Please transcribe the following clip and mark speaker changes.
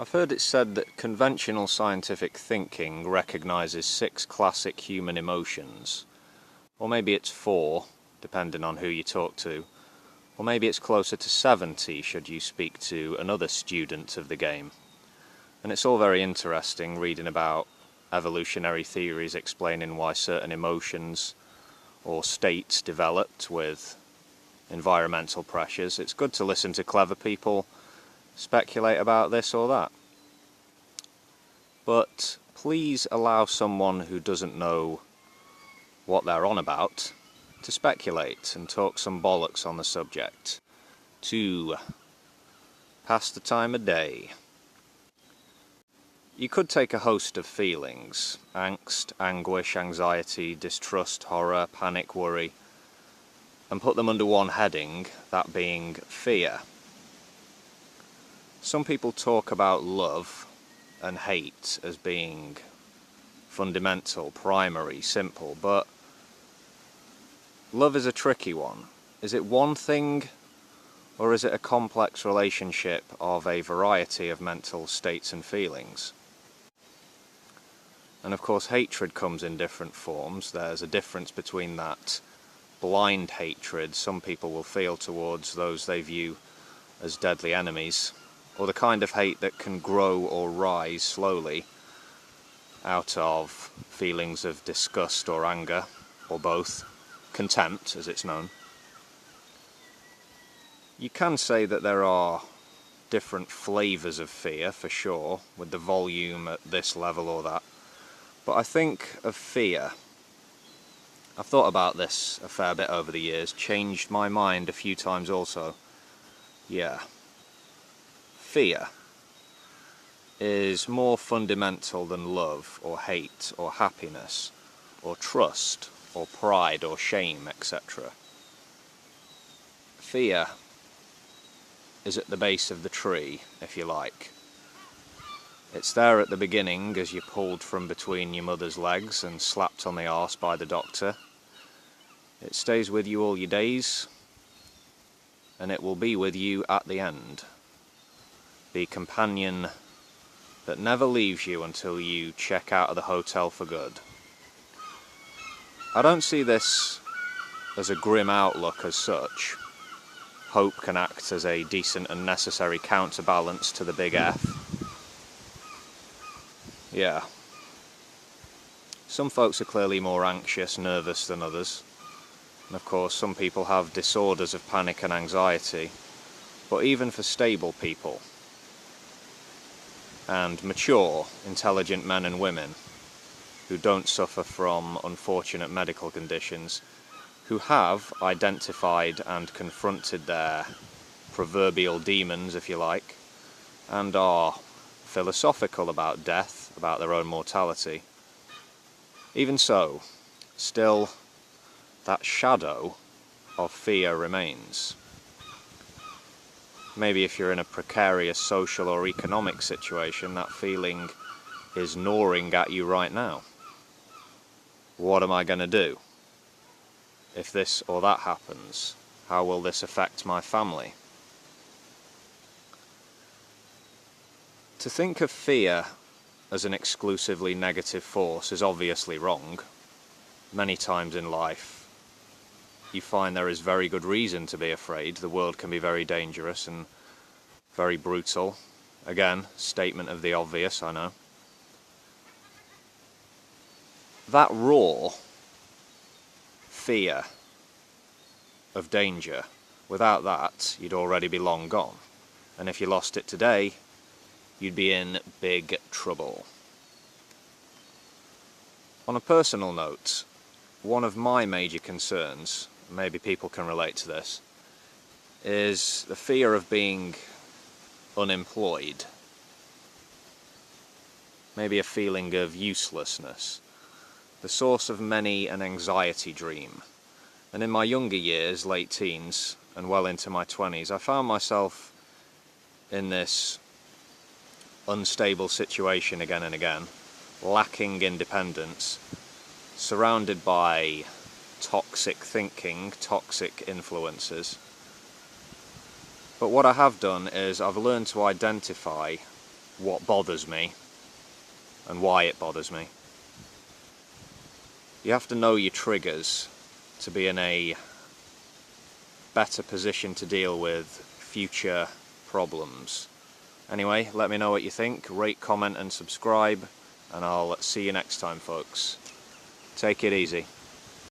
Speaker 1: I've heard it said that conventional scientific thinking recognises 6 classic human emotions, or maybe it's 4, depending on who you talk to, or maybe it's closer to 70 should you speak to another student of the game. And it's all very interesting reading about evolutionary theories explaining why certain emotions or states developed with environmental pressures. It's good to listen to clever people speculate about this or that. But please allow someone who doesn't know what they're on about to speculate and talk some bollocks on the subject to pass the time of day. You could take a host of feelings: angst, anguish, anxiety, distrust, horror, panic, worry, and put them under one heading, that being fear. Some people talk about love and hate as being fundamental, primary, simple, but love is a tricky one. Is it one thing, or is it a complex relationship of a variety of mental states and feelings? And of course hatred comes in different forms. There's a difference between that blind hatred some people will feel towards those they view as deadly enemies, or the kind of hate that can grow or rise slowly out of feelings of disgust or anger, or both, contempt as it's known. You can say that there are different flavours of fear, for sure, with the volume at this level or that, but I think of fear. I've thought about this a fair bit over the years, changed my mind a few times also. Yeah. Fear is more fundamental than love or hate or happiness or trust or pride or shame, etc. Fear is at the base of the tree, if you like. It's there at the beginning as you're pulled from between your mother's legs and slapped on the arse by the doctor. It stays with you all your days, and it will be with you at the end. The companion that never leaves you until you check out of the hotel for good. I don't see this as a grim outlook as such. Hope can act as a decent and necessary counterbalance to the big F. Yeah. Some folks are clearly more anxious, nervous than others. And of course some people have disorders of panic and anxiety. But even for stable people, and mature, intelligent men and women who don't suffer from unfortunate medical conditions, who have identified and confronted their proverbial demons, if you like, and are philosophical about death, about their own mortality. Even so, still, that shadow of fear remains. Maybe if you're in a precarious social or economic situation, that feeling is gnawing at you right now. What am I going to do? If this or that happens, how will this affect my family? To think of fear as an exclusively negative force is obviously wrong. Many times in life, you find there is very good reason to be afraid. The world can be very dangerous and very brutal. Again, statement of the obvious, I know. That raw fear of danger, without that, you'd already be long gone. And if you lost it today, you'd be in big trouble. On a personal note, one of my major concerns, maybe people can relate to this, is the fear of being unemployed. Maybe a feeling of uselessness, the source of many an anxiety dream. And in my younger years, late teens, and well into my 20s, I found myself in this unstable situation again and again, lacking independence, surrounded by toxic thinking, toxic influences. But what I have done is I've learned to identify what bothers me and why it bothers me. You have to know your triggers to be in a better position to deal with future problems. Anyway, let me know what you think, rate, comment and subscribe, and I'll see you next time, folks. Take it easy.